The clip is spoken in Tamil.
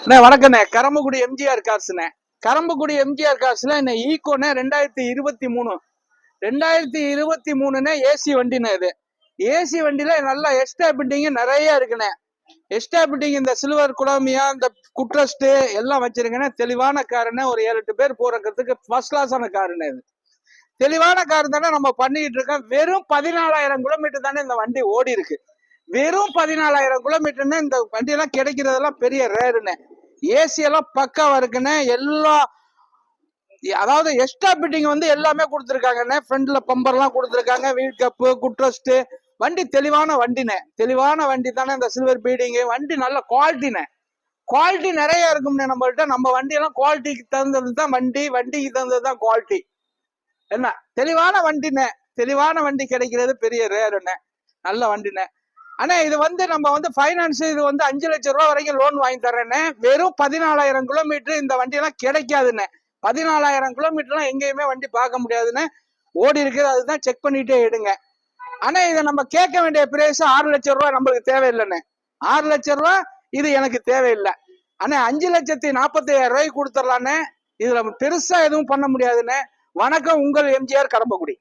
வணக்கண்ணே. கரம்பக்குடி எம்ஜிஆர் காசுண்ணே. கரம்பக்குடி எம்ஜிஆர் காசுல என்ன ஈகோண்ணே 2023 ஏசி வண்டிண்ணே. இது ஏசி வண்டியில நல்லா எக்ஸ்ட்ரா பிட்டிங் நிறைய இருக்குண்ணே. எக்ஸ்ட்ரா பிட்டிங் இந்த சில்வர் குலாமியா இந்த குட்ரஸ்ட் எல்லாம் வச்சிருக்கேன். தெளிவான காருன்னு ஒரு 7-8 பேர் போறதுக்கு ஃபர்ஸ்ட் கிளாஸான காருன்னு. இது தெளிவான கார் தானே நம்ம பண்ணிட்டு இருக்கோம். வெறும் 14,000 கிலோமீட்டர் தானே இந்த வண்டி ஓடி இருக்கு. வெறும் 14,000 கிலோமீட்டர்னு இந்த வண்டி எல்லாம் கிடைக்கிறதெல்லாம் பெரிய ரேருன்னு. ஏசி எல்லாம் பக்காவா இருக்குன்னு. எல்லாம் அதாவது எக்ஸ்ட்ரா பிட்டிங் வந்து எல்லாமே கொடுத்துருக்காங்கண்ணே. ஃப்ரண்ட்ல பம்பர் எல்லாம் கொடுத்துருக்காங்க. வீல் கப்பு குட்ரஸ்ட் வண்டி தெளிவான வண்டினே. தெளிவான வண்டி தானே. இந்த சில்வர் பீடிங் வண்டி நல்ல குவாலிட்டினே. குவாலிட்டி நிறைய இருக்கும்னே நம்மள்ட்ட. நம்ம வண்டி எல்லாம் குவாலிட்டிக்கு தகுந்தது தான் வண்டி, வண்டிக்கு தகுந்தது தான் குவாலிட்டி. என்ன தெளிவான வண்டினே. தெளிவான வண்டி கிடைக்கிறது பெரிய ரேருண்ணே. நல்ல வண்டினே. ஆனா இது வந்து நம்ம வந்து பைனான்ஸ் இது வந்து 5 லட்சம் ரூபாய் வரைக்கும் லோன் வாங்கி தரேன்னு. வெறும் 14,000 கிலோமீட்டர் இந்த வண்டி எல்லாம் கிடைக்காதுன்னு. 14,000 கிலோமீட்டர்லாம் எங்கேயுமே வண்டி பார்க்க முடியாதுன்னு. ஓடி இருக்குது. அதுதான் செக் பண்ணிட்டே எடுங்க. ஆனா இதை நம்ம கேட்க வேண்டிய பிரைஸ் 6 லட்சம் ரூபாய் நம்மளுக்கு தேவையில்லைன்னு. 6 லட்சம் ரூபாய் இது எனக்கு தேவையில்லை. ஆனா 5,45,000 ரூபாய்க்கு கொடுத்துடலான்னு. இதுல பெருசா எதுவும் பண்ண முடியாதுன்னு. வணக்கம், உங்கள் எம்ஜிஆர் கரம்பக்குடி.